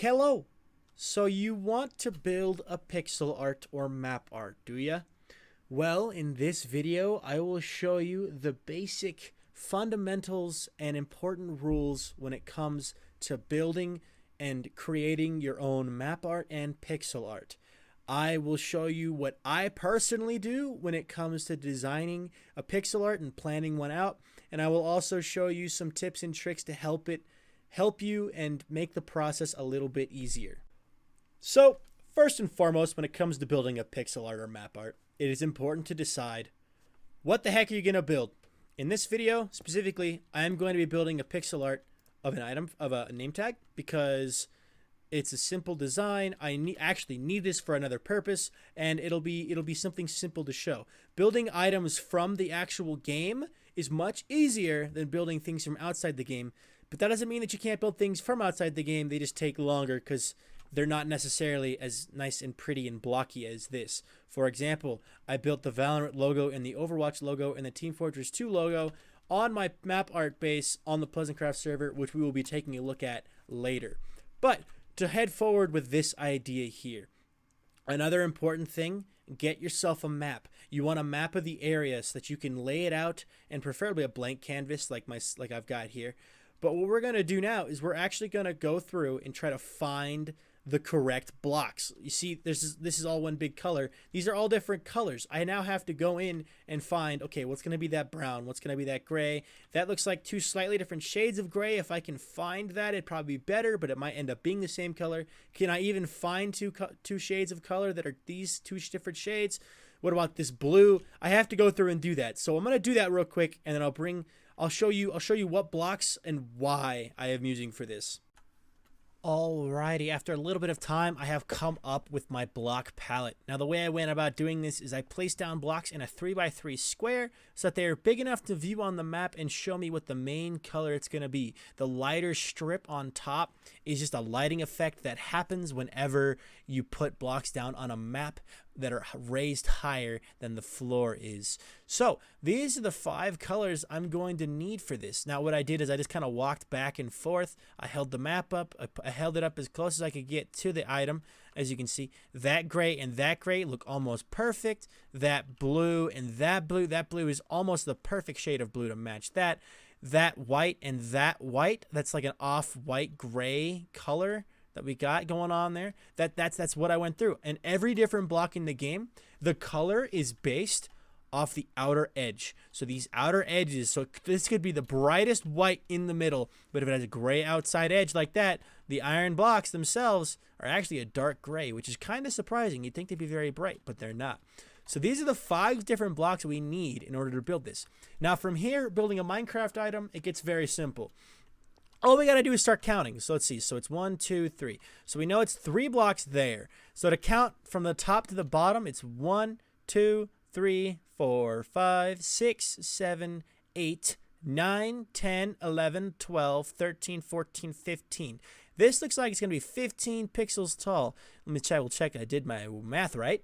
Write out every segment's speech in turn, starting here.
Hello! So you want to build a pixel art or map art, do ya? Well, in this video, I will show you the basic fundamentals and important rules when it comes to building and creating your own map art and pixel art. I will show you what I personally do when it comes to designing a pixel art and planning one out, and I will also show you some tips and tricks to help you and make the process a little bit easier. So, first and foremost, when it comes to building a pixel art or map art, it is important to decide what the heck are you going to build. In this video, specifically, I am going to be building a pixel art of an item, of a name tag, because it's a simple design. I actually need this for another purpose, and it'll be something simple to show. Building items from the actual game is much easier than building things from outside the game, but that doesn't mean that you can't build things from outside the game. They just take longer because they're not necessarily as nice and pretty and blocky as this. For example, I built the Valorant logo and the Overwatch logo and the Team Fortress 2 logo on my map art base on the Pleasantcraft server, which we will be taking a look at later. But to head forward with this idea here, another important thing, get yourself a map. You want a map of the area so that you can lay it out, and preferably a blank canvas like I've got here. But what we're going to do now is we're actually going to go through and try to find the correct blocks. You see, this is all one big color. These are all different colors. I now have to go in and find, okay, what's going to be that brown? What's going to be that gray? That looks like two slightly different shades of gray. If I can find that, it'd probably be better, but it might end up being the same color. Can I even find two shades of color that are these two different shades? What about this blue? I have to go through and do that. So I'm going to do that real quick, and then I'll show you what blocks and why I am using for this. Alrighty, after a little bit of time, I have come up with my block palette. Now, the way I went about doing this is I placed down blocks in a 3x3 square so that they are big enough to view on the map and show me what the main color it's going to be. The lighter strip on top is just a lighting effect that happens whenever you put blocks down on a map that are raised higher than the floor is. So these are the 5 colors I'm going to need for this. Now what I did is I just kind of walked back and forth. I held the map up. I held it up as close as I could get to the item. As you can see, that gray and that gray look almost perfect. That blue and that blue is almost the perfect shade of blue to match that. That white and that white, that's like an off-white gray color that we got going on there. That's what I went through. And every different block in the game, the color is based off the outer edge. So these outer edges, so this could be the brightest white in the middle, but if it has a gray outside edge like that, the iron blocks themselves are actually a dark gray, which is kind of surprising. You'd think they'd be very bright, but they're not. So these are the 5 different blocks we need in order to build this. Now from here, building a Minecraft item, it gets very simple. All we got to do is start counting. So let's see. So it's 1, 2, 3. So we know it's 3 blocks there. So to count from the top to the bottom, it's 1, 2, 3, 4, 5, 6, 7, 8, 9, 10, 11, 12, 13, 14, 15. This looks like it's going to be 15 pixels tall. Let me check. We'll check. I did my math right.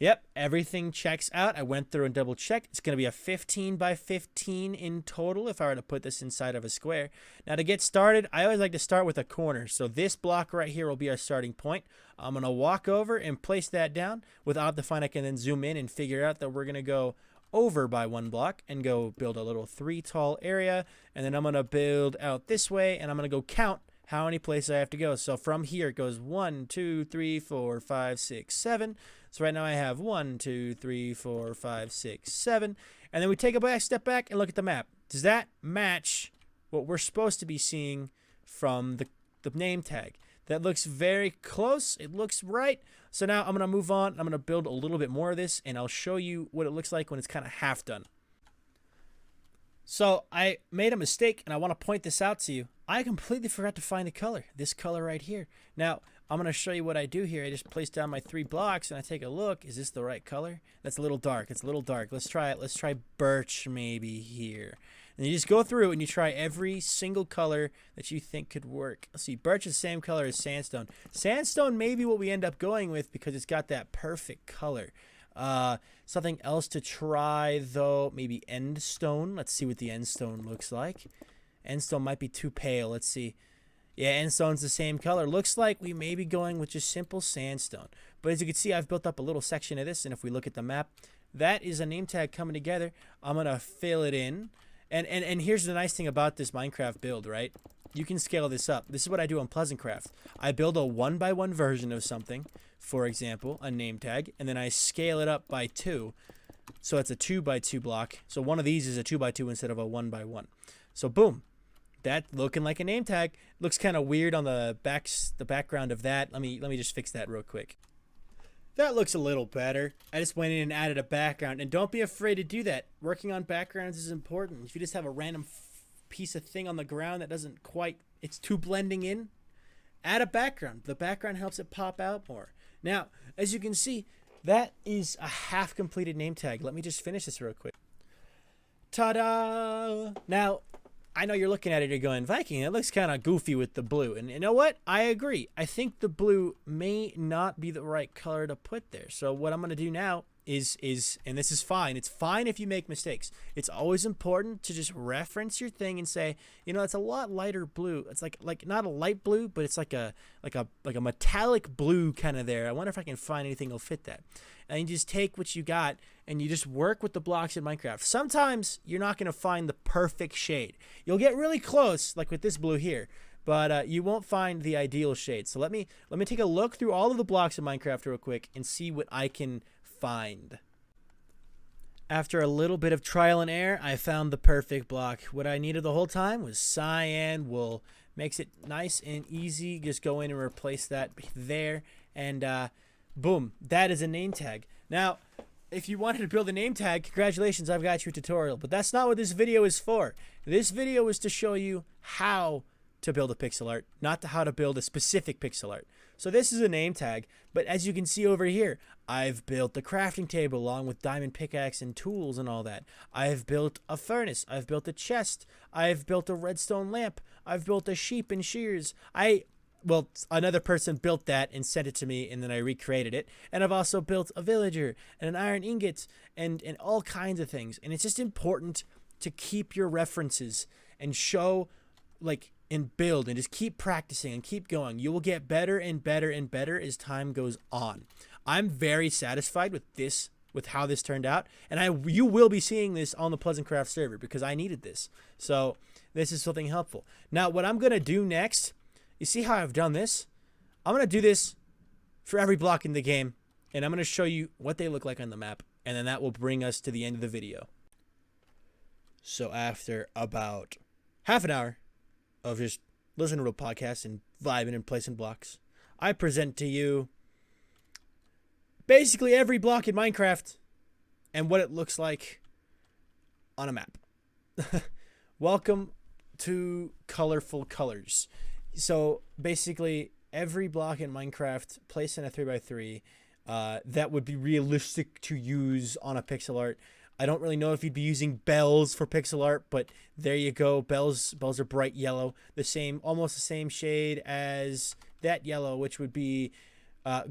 Yep, everything checks out. I went through and double checked. It's going to be a 15 by 15 in total if I were to put this inside of a square. Now to get started, I always like to start with a corner. So this block right here will be our starting point. I'm going to walk over and place that down. With Optifine, I can then zoom in and figure out that we're going to go over by 1 block and go build a little 3 tall area. And then I'm going to build out this way, and I'm going to go count how many places I have to go. So from here it goes 1, 2, 3, 4, 5, 6, 7. So right now I have 1, 2, 3, 4, 5, 6, 7. And then we take a step back and look at the map. Does that match what we're supposed to be seeing from the name tag? That looks very close. It looks right. So now I'm going to move on. I'm going to build a little bit more of this, and I'll show you what it looks like when it's kind of half done. So I made a mistake, and I want to point this out to you. I completely forgot to find the color, this color right here. Now, I'm going to show you what I do here. I just place down my 3 blocks, and I take a look. Is this the right color? That's a little dark. It's a little dark. Let's try it. Let's try birch maybe here. And you just go through, and you try every single color that you think could work. Let's see, birch is the same color as sandstone. Sandstone may be what we end up going with because it's got that perfect color. Something else to try, though, maybe endstone. Let's see what the endstone looks like. Endstone might be too pale. Let's see. Yeah, and stone's the same color. Looks like we may be going with just simple sandstone. But as you can see, I've built up a little section of this, and if we look at the map, that is a name tag coming together. I'm going to fill it in. And here's the nice thing about this Minecraft build, right? You can scale this up. This is what I do on Pleasantcraft. I build a 1x1 version of something, for example, a name tag, and then I scale it up by 2. So it's a 2x2 block. So one of these is a 2x2 instead of a 1x1. So boom. That looking like a name tag. Looks kind of weird on the background of that. Let me just fix that real quick. That looks a little better. I just went in and added a background. And don't be afraid to do that. Working on backgrounds is important. If you just have a random piece of thing on the ground that doesn't quite, it's too blending in, add a background. The background helps it pop out more. Now, as you can see, that is a half completed name tag. Let me just finish this real quick. Ta-da! Now, I know you're looking at it, you're going, Viking, it looks kind of goofy with the blue. And you know what? I agree. I think the blue may not be the right color to put there. So what I'm going to do now is, and this is fine. It's fine if you make mistakes. It's always important to just reference your thing and say, you know, it's a lot lighter blue. It's like not a light blue, but it's like a metallic blue kind of there. I wonder if I can find anything that'll fit that. And you just take what you got and you just work with the blocks in Minecraft. Sometimes you're not going to find the perfect shade. You'll get really close, like with this blue here, but you won't find the ideal shade. So let me take a look through all of the blocks in Minecraft real quick and see what I can find. After a little bit of trial and error, I found the perfect block. What I needed the whole time was cyan wool. Makes it nice and easy. Just go in and replace that there, and boom, that is a name tag. Now, if you wanted to build a name tag, congratulations, I've got you a tutorial. But that's not what this video is for. This video is to show you how to build a pixel art, not to how to build a specific pixel art. So this is a name tag, but as you can see over here, I've built the crafting table along with diamond pickaxe and tools and all that. I've built a furnace. I've built a chest. I've built a redstone lamp. I've built a sheep and shears. Well, another person built that and sent it to me, and then I recreated it. And I've also built a villager and an iron ingot and all kinds of things. And it's just important to keep your references and show, like, and build and just keep practicing and keep going. You will get better and better and better as time goes on. I'm very satisfied with this, with how this turned out. And you will be seeing this on the Pleasantcraft server because I needed this. So this is something helpful. Now, what I'm going to do next, you see how I've done this? I'm going to do this for every block in the game, and I'm going to show you what they look like on the map, and then that will bring us to the end of the video. So after about half an hour of just listening to a podcast and vibing and placing blocks, I present to you basically every block in Minecraft and what it looks like on a map. Welcome to Colorful Colors. So basically every block in Minecraft placed in a 3x3 that would be realistic to use on a pixel art. I don't really know if you'd be using bells for pixel art, but there you go. Bells are bright yellow, almost the same shade as that yellow, which would be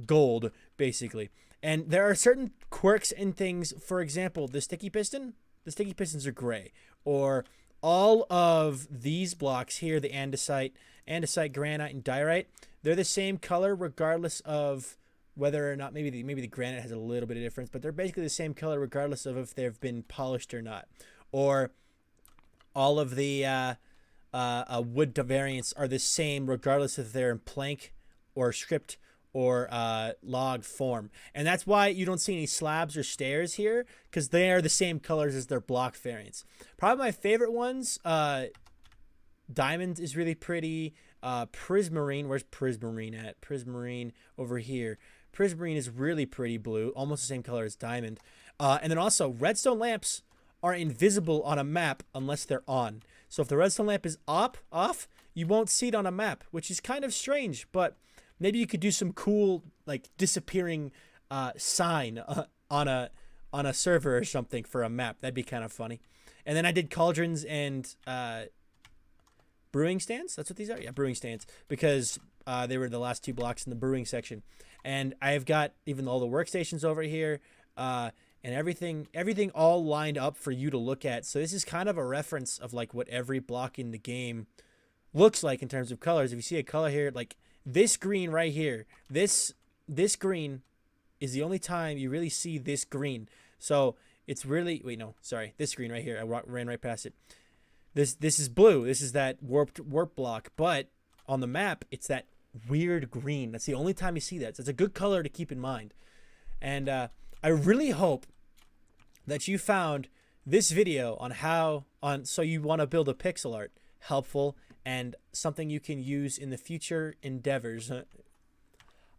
gold, basically. And there are certain quirks and things. For example, the sticky piston. The sticky pistons are gray. Or all of these blocks here, the andesite, granite, and diorite, they're the same color regardless of whether or not, maybe the granite has a little bit of difference, but they're basically the same color regardless of if they've been polished or not. Or all of the wood variants are the same regardless if they're in plank or script or log form. And that's why you don't see any slabs or stairs here, because they are the same colors as their block variants. Probably my favorite ones, diamond is really pretty. Prismarine, where's Prismarine at? Prismarine over here. Prismarine is really pretty blue, almost the same color as diamond. And then also, redstone lamps are invisible on a map unless they're on. So if the redstone lamp is off, you won't see it on a map, which is kind of strange, but maybe you could do some cool, like, disappearing sign on a server or something for a map. That'd be kind of funny. And then I did cauldrons and brewing stands. That's what these are? Yeah, brewing stands. Because they were the last 2 blocks in the brewing section. And I've got even all the workstations over here and everything all lined up for you to look at. So this is kind of a reference of, like, what every block in the game looks like in terms of colors. If you see a color here, like this green right here, this green is the only time you really see this green. So it's really, wait, no, sorry, this green right here. I ran right past it. This is blue. This is that warp block. But on the map, it's that weird green. That's the only time you see that. So it's a good color to keep in mind. And I really hope that you found this video so you want to build a pixel art helpful and something you can use in the future endeavors.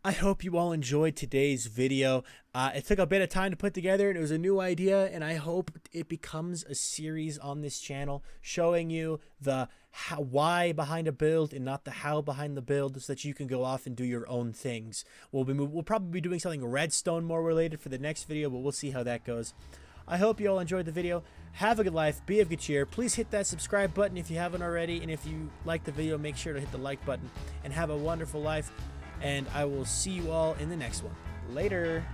I hope you all enjoyed today's video. It took a bit of time to put together, and it was a new idea, and I hope it becomes a series on this channel showing you the why behind a build and not the how behind the build, so that you can go off and do your own things. We'll probably be doing something redstone more related for the next video, but we'll see how that goes. I hope you all enjoyed the video. Have a good life. Be of good cheer. Please hit that subscribe button if you haven't already, and if you like the video, make sure to hit the like button, and have a wonderful life. And I will see you all in the next one. Later.